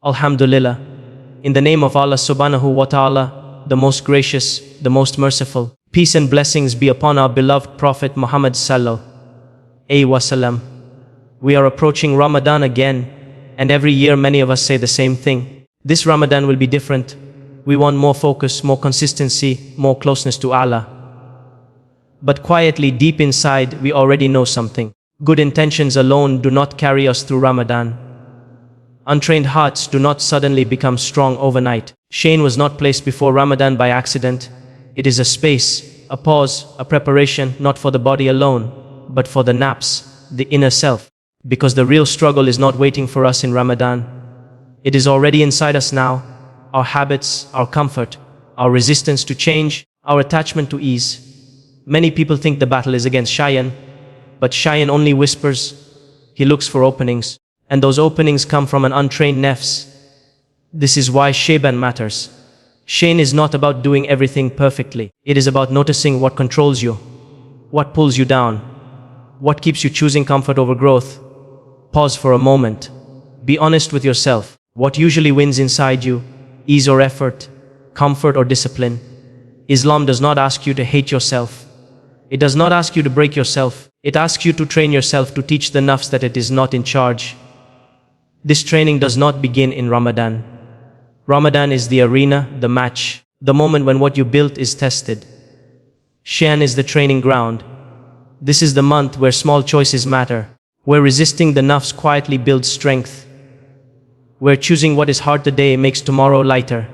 Alhamdulillah. In the name of Allah subhanahu wa ta'ala, the most gracious, the most merciful. Peace and blessings be upon our beloved Prophet Muhammad sallallahu alaihi wasallam. We are approaching Ramadan again, and every year many of us say the same thing. This Ramadan will be different. We want more focus, more consistency, more closeness to Allah. But quietly, deep inside, we already know something. Good intentions alone do not carry us through Ramadan. Untrained hearts do not suddenly become strong overnight. Shaytan was not placed before Ramadan by accident. It is a space, a pause, a preparation, not for the body alone, but for the Nafs, the inner self. Because the real struggle is not waiting for us in Ramadan. It is already inside us now. Our habits, our comfort, our resistance to change, our attachment to ease. Many people think the battle is against Shaytan, but Shaytan only whispers. He looks for openings. And those openings come from an untrained Nafs. This is why Shaaban matters. Shaytan is not about doing everything perfectly. It is about noticing what controls you, what pulls you down, what keeps you choosing comfort over growth. Pause for a moment. Be honest with yourself. What usually wins inside you, ease or effort, comfort or discipline? Islam does not ask you to hate yourself. It does not ask you to break yourself. It asks you to train yourself to teach the Nafs that it is not in charge. This training does not begin in Ramadan. Ramadan is the arena, the match, the moment when what you built is tested. Shaytan is the training ground. This is the month where small choices matter, where resisting the Nafs quietly builds strength, where choosing what is hard today makes tomorrow lighter.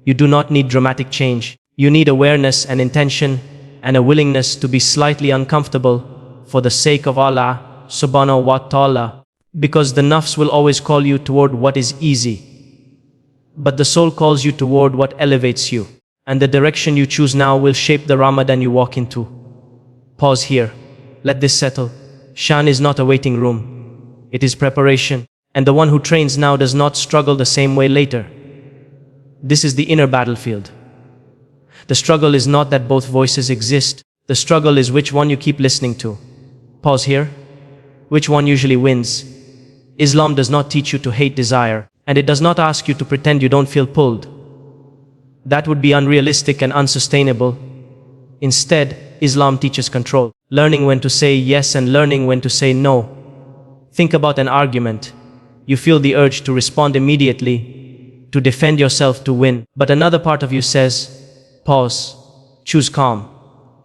You do not need dramatic change. You need awareness and intention and a willingness to be slightly uncomfortable for the sake of Allah subhanahu wa ta'ala. Because the Nafs will always call you toward what is easy, but the soul calls you toward what elevates you, and the direction you choose now will shape the Ramadan you walk into. Pause here. Let this settle. Shaytan is not a waiting room. It is preparation, and the one who trains now does not struggle the same way later. This is the inner battlefield. The struggle is not that both voices exist. The struggle is which one you keep listening to. Pause here. Which one usually wins? Islam does not teach you to hate desire, and it does not ask you to pretend you don't feel pulled. That would be unrealistic and unsustainable. Instead, Islam teaches control, learning when to say yes and learning when to say no. Think about an argument. You feel the urge to respond immediately, to defend yourself, to win. But another part of you says, pause, choose calm,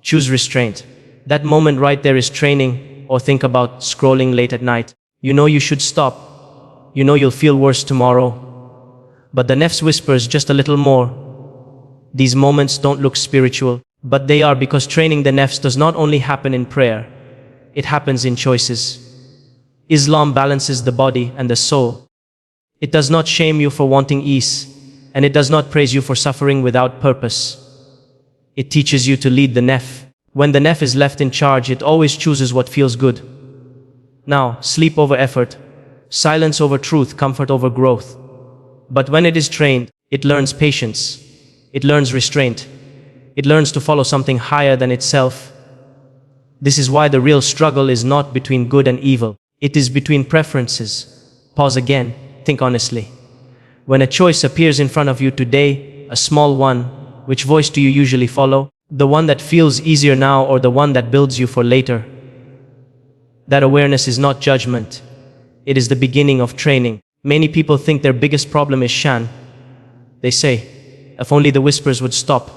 choose restraint. That moment right there is training. Or think about scrolling late at night. You know you should stop. You know you'll feel worse tomorrow. But the Nafs whispers just a little more. These moments don't look spiritual, but they are, because training the Nafs does not only happen in prayer. It happens in choices. Islam balances the body and the soul. It does not shame you for wanting ease, and it does not praise you for suffering without purpose. It teaches you to lead the Nafs. When the Nafs is left in charge, it always chooses what feels good. Now, sleep over effort, silence over truth, comfort over growth. But when it is trained, it learns patience, it learns restraint, it learns to follow something higher than itself. This is why the real struggle is not between good and evil, it is between preferences. Pause again, think honestly. When a choice appears in front of you today, a small one, which voice do you usually follow? The one that feels easier now, or the one that builds you for later? That awareness is not judgment. It is the beginning of training. Many people think their biggest problem is Shaytan. They say, if only the whispers would stop.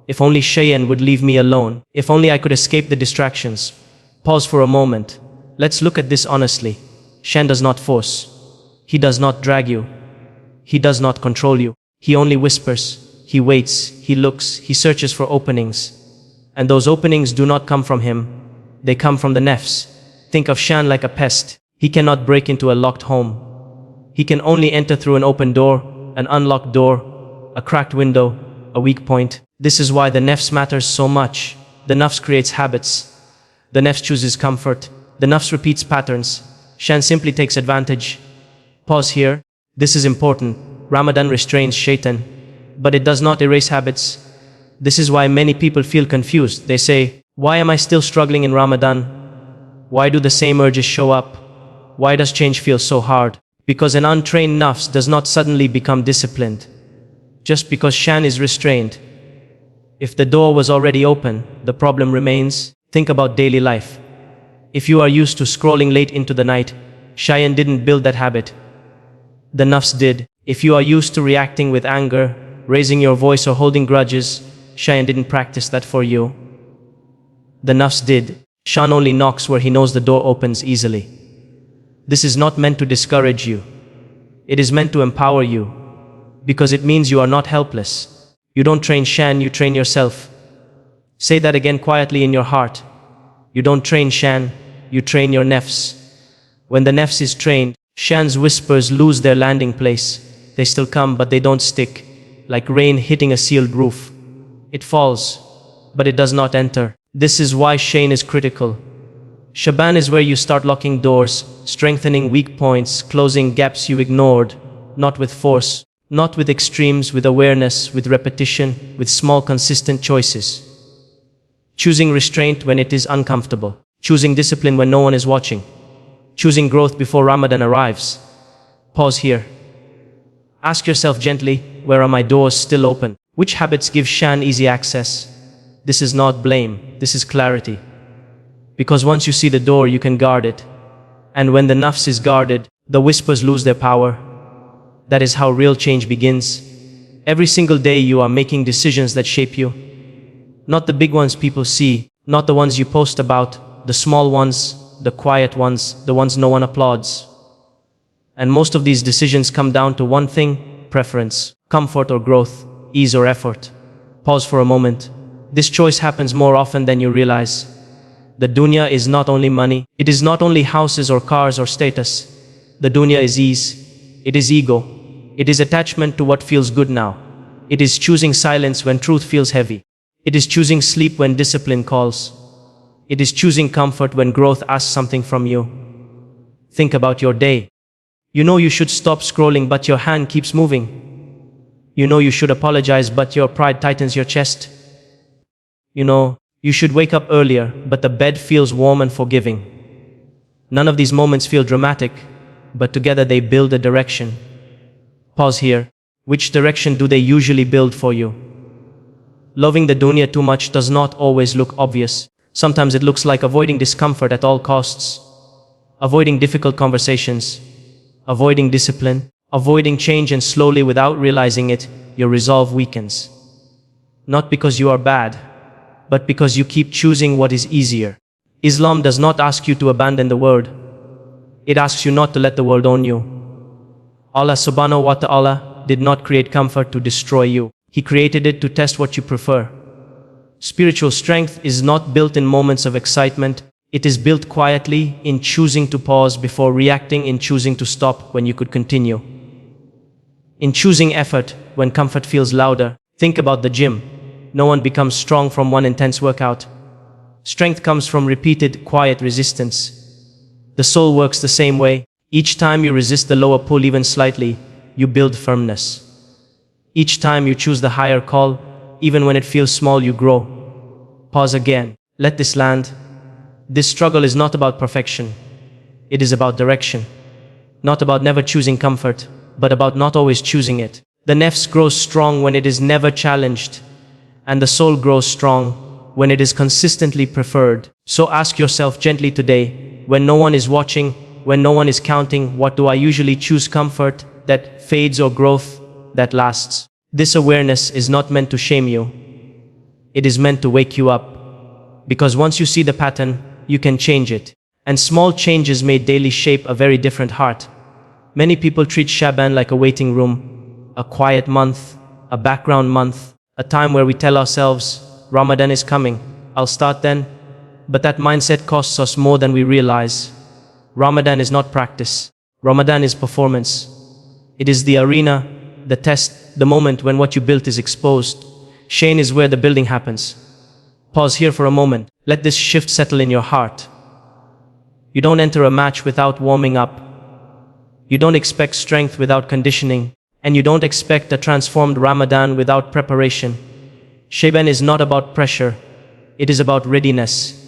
If only Shaytan would leave me alone. If only I could escape the distractions. Pause for a moment. Let's look at this honestly. Shaytan does not force. He does not drag you. He does not control you. He only whispers. He waits, he looks, he searches for openings. And those openings do not come from him. They come from the Nafs. Think of Shaytan like a pest. He cannot break into a locked home. He can only enter through an open door, an unlocked door, a cracked window, a weak point. This is why the Nafs matters so much. The Nafs creates habits. The Nafs chooses comfort. The Nafs repeats patterns. Shaytan simply takes advantage. Pause here. This is important. Ramadan restrains Shaytan, but it does not erase habits. This is why many people feel confused. They say, why am I still struggling in Ramadan? Why do the same urges show up? Why does change feel so hard? Because an untrained nafs does not suddenly become disciplined. Just because shan is restrained. If the door was already open, the problem remains. Think about daily life. If you are used to scrolling late into the night, Shaytan didn't build that habit. The nafs did. If you are used to reacting with anger, raising your voice or holding grudges, Shaytan didn't practice that for you. The nafs did. Shaytan only knocks where he knows the door opens easily. This is not meant to discourage you. It is meant to empower you, because it means you are not helpless. You don't train Shan, you train yourself. Say that again quietly in your heart. You don't train Shan, you train your nafs. When the nafs is trained, Shan's whispers lose their landing place. They still come, but they don't stick, like rain hitting a sealed roof. It falls, but it does not enter. This is why Shaytan is critical. Shaaban is where you start locking doors, strengthening weak points, closing gaps you ignored, not with force, not with extremes, with awareness, with repetition, with small consistent choices. Choosing restraint when it is uncomfortable, choosing discipline when no one is watching, choosing growth before Ramadan arrives. Pause here. Ask yourself gently, where are my doors still open? Which habits give Shan easy access? This is not blame, this is clarity. Because once you see the door, you can guard it. And when the nafs is guarded, the whispers lose their power. That is how real change begins. Every single day you are making decisions that shape you. Not the big ones people see, not the ones you post about, the small ones, the quiet ones, the ones no one applauds. And most of these decisions come down to one thing: preference, comfort or growth, ease or effort. Pause for a moment. This choice happens more often than you realize. The dunya is not only money, it is not only houses or cars or status. The dunya is ease, it is ego, it is attachment to what feels good now. It is choosing silence when truth feels heavy. It is choosing sleep when discipline calls. It is choosing comfort when growth asks something from you. Think about your day. You know you should stop scrolling, but your hand keeps moving. You know you should apologize, but your pride tightens your chest. You know you should wake up earlier, but the bed feels warm and forgiving. None of these moments feel dramatic, but together they build a direction. Pause here. Which direction do they usually build for you? Loving the dunya too much does not always look obvious. Sometimes it looks like avoiding discomfort at all costs, avoiding difficult conversations, avoiding discipline, avoiding change, and slowly, without realizing it, your resolve weakens. Not because you are bad, but because you keep choosing what is easier. Islam does not ask you to abandon the world. It asks you not to let the world own you. Allah subhanahu wa ta'ala did not create comfort to destroy you. He created it to test what you prefer. Spiritual strength is not built in moments of excitement. It is built quietly, in choosing to pause before reacting, in choosing to stop when you could continue, in choosing effort when comfort feels louder. Think about the gym. No one becomes strong from one intense workout. Strength comes from repeated, quiet resistance. The soul works the same way. Each time you resist the lower pull even slightly, you build firmness. Each time you choose the higher call, even when it feels small, you grow. Pause again. Let this land. This struggle is not about perfection. It is about direction. Not about never choosing comfort, but about not always choosing it. The nafs grows strong when it is never challenged, and the soul grows strong when it is consistently preferred. So ask yourself gently today, when no one is watching, when no one is counting, what do I usually choose? Comfort that fades or growth that lasts? This awareness is not meant to shame you. It is meant to wake you up. Because once you see the pattern, you can change it. And small changes made daily shape a very different heart. Many people treat Shaaban like a waiting room, a quiet month, a background month, a time where we tell ourselves, Ramadan is coming, I'll start then. But that mindset costs us more than we realize. Ramadan is not practice. Ramadan is performance. It is the arena, the test, the moment when what you built is exposed. Shaytan is where the building happens. Pause here for a moment. Let this shift settle in your heart. You don't enter a match without warming up. You don't expect strength without conditioning. And you don't expect a transformed Ramadan without preparation. Shaaban is not about pressure. It is about readiness.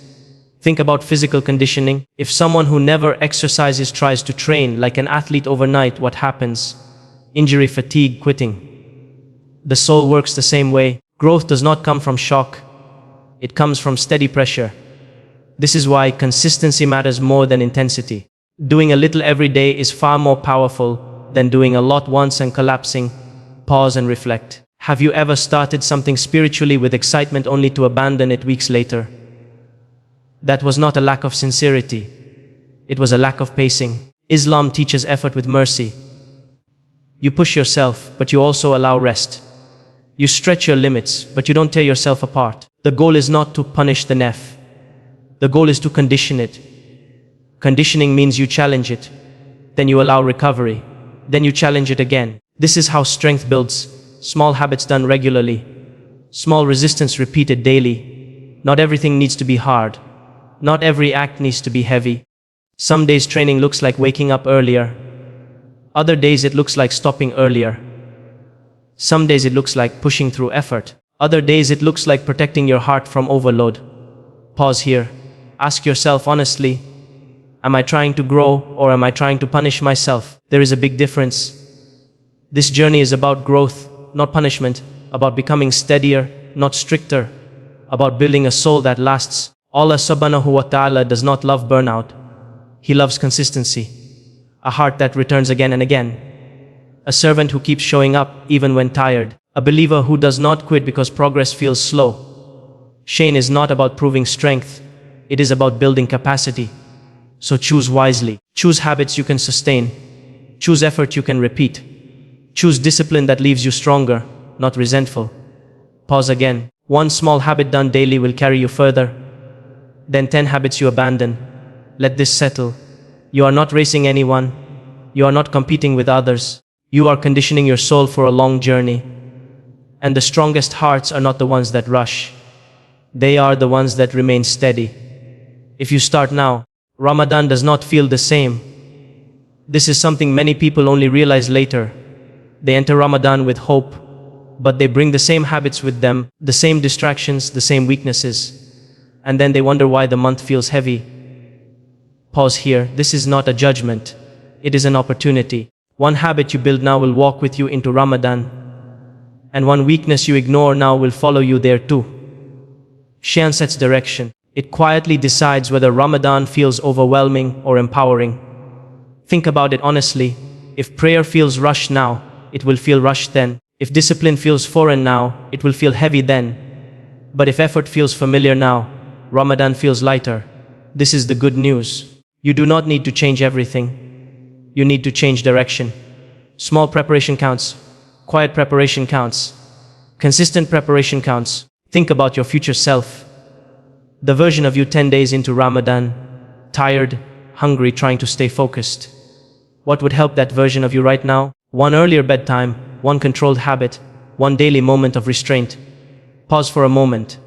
Think about physical conditioning. If someone who never exercises tries to train like an athlete overnight, what happens? Injury, fatigue, quitting. The soul works the same way. Growth does not come from shock. It comes from steady pressure. This is why consistency matters more than intensity. Doing a little every day is far more powerful than doing a lot once and collapsing. Pause and reflect. Have you ever started something spiritually with excitement only to abandon it weeks later? That was not a lack of sincerity. It was a lack of pacing. Islam teaches effort with mercy. You push yourself, but you also allow rest. You stretch your limits, but you don't tear yourself apart. The goal is not to punish the nafs. The goal is to condition it. Conditioning means you challenge it, then you allow recovery, then you challenge it again. This is how strength builds. Small habits done regularly. Small resistance repeated daily. Not everything needs to be hard. Not every act needs to be heavy. Some days training looks like waking up earlier. Other days it looks like stopping earlier. Some days it looks like pushing through effort. Other days it looks like protecting your heart from overload. Pause here. Ask yourself honestly, am I trying to grow or am I trying to punish myself? There is a big difference. This journey is about growth, not punishment, about becoming steadier, not stricter, about building a soul that lasts. Allah subhanahu wa ta'ala does not love burnout. He loves consistency. A heart that returns again and again. A servant who keeps showing up even when tired. A believer who does not quit because progress feels slow. Shaytan is not about proving strength. It is about building capacity. So choose wisely. Choose habits you can sustain. Choose effort you can repeat. Choose discipline that leaves you stronger, not resentful. Pause again. One small habit done daily will carry you further. Then 10 habits you abandon. Let this settle. You are not racing anyone. You are not competing with others. You are conditioning your soul for a long journey. And the strongest hearts are not the ones that rush. They are the ones that remain steady. If you start now, Ramadan does not feel the same. This is something many people only realize later. They enter Ramadan with hope, but they bring the same habits with them, the same distractions, the same weaknesses. And then they wonder why the month feels heavy. Pause here. This is not a judgment. It is an opportunity. One habit you build now will walk with you into Ramadan. And one weakness you ignore now will follow you there too. Shaytan sets direction. It quietly decides whether Ramadan feels overwhelming or empowering. Think about it honestly. If prayer feels rushed now, it will feel rushed then. If discipline feels foreign now, it will feel heavy then. But if effort feels familiar now, Ramadan feels lighter. This is the good news. You do not need to change everything. You need to change direction. Small preparation counts. Quiet preparation counts. Consistent preparation counts. Think about your future self. The version of you 10 days into Ramadan, tired, hungry, trying to stay focused. What would help that version of you right now? One earlier bedtime, one controlled habit, one daily moment of restraint. Pause for a moment.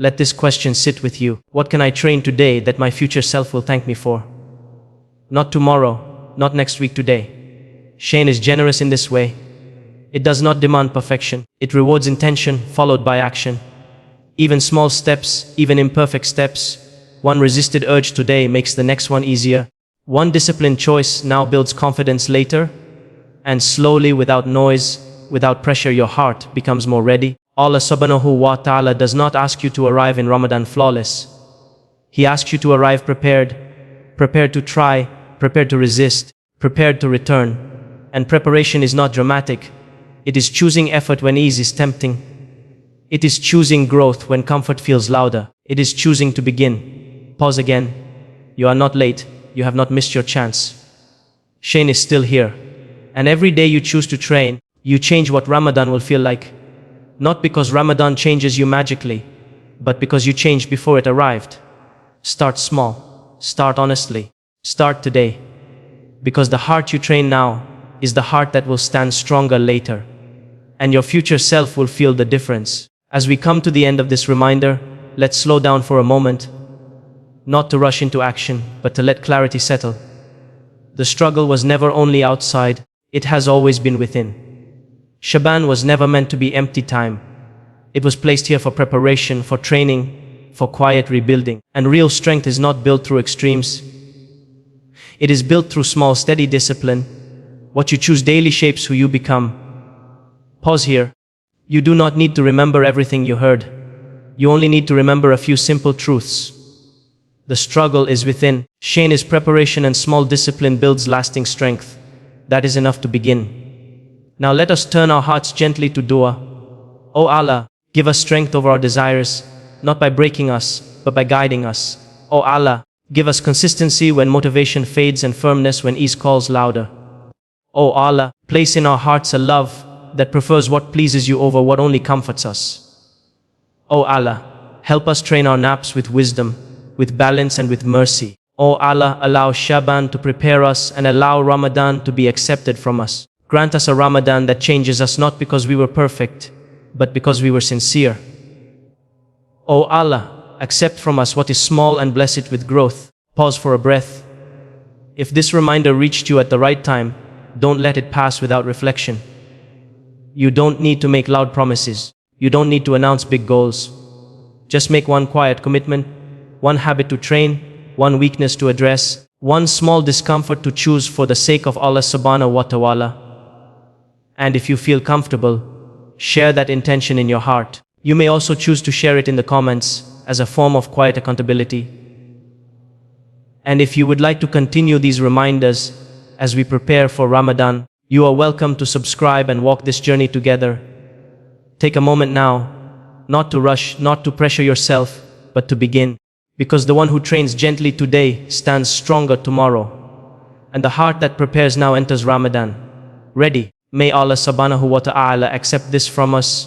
Let this question sit with you. What can I train today that my future self will thank me for? Not tomorrow, not next week, today. Shaytan is generous in this way. It does not demand perfection. It rewards intention followed by action. Even small steps, even imperfect steps. One resisted urge today makes the next one easier. One disciplined choice now builds confidence later. And slowly, without noise, without pressure, your heart becomes more ready. Allah subhanahu wa ta'ala does not ask you to arrive in Ramadan flawless. He asks you to arrive prepared. Prepared to try, prepared to resist, prepared to return. And preparation is not dramatic. It is choosing effort when ease is tempting. It is choosing growth when comfort feels louder. It is choosing to begin. Pause again. You are not late. You have not missed your chance. Shaytan is still here. And every day you choose to train, you change what Ramadan will feel like. Not because Ramadan changes you magically, but because you changed before it arrived. Start small. Start honestly. Start today. Because the heart you train now is the heart that will stand stronger later. And your future self will feel the difference. As we come to the end of this reminder, let's slow down for a moment. Not to rush into action, but to let clarity settle. The struggle was never only outside, it has always been within. Shaaban was never meant to be empty time. It was placed here for preparation, for training, for quiet rebuilding. And real strength is not built through extremes. It is built through small, steady discipline. What you choose daily shapes who you become. Pause here. You do not need to remember everything you heard. You only need to remember a few simple truths. The struggle is within. Shame is preparation, and small discipline builds lasting strength. That is enough to begin. Now let us turn our hearts gently to dua. O Allah, give us strength over our desires, not by breaking us, but by guiding us. O Allah, give us consistency when motivation fades and firmness when ease calls louder. O Allah, place in our hearts a love that prefers what pleases you over what only comforts us. O Allah, help us train our nafs with wisdom, with balance and with mercy. O Allah, allow Shaaban to prepare us and allow Ramadan to be accepted from us. Grant us a Ramadan that changes us not because we were perfect, but because we were sincere. O Allah, accept from us what is small and bless it with growth. Pause for a breath. If this reminder reached you at the right time, don't let it pass without reflection. You don't need to make loud promises. You don't need to announce big goals. Just make one quiet commitment, one habit to train, one weakness to address, one small discomfort to choose for the sake of Allah subhanahu wa ta'ala. And if you feel comfortable, share that intention in your heart. You may also choose to share it in the comments as a form of quiet accountability. And if you would like to continue these reminders as we prepare for Ramadan, you are welcome to subscribe and walk this journey together. Take a moment now, not to rush, not to pressure yourself, but to begin. Because the one who trains gently today stands stronger tomorrow. And the heart that prepares now enters Ramadan. Ready. May Allah subhanahu wa ta'ala accept this from us.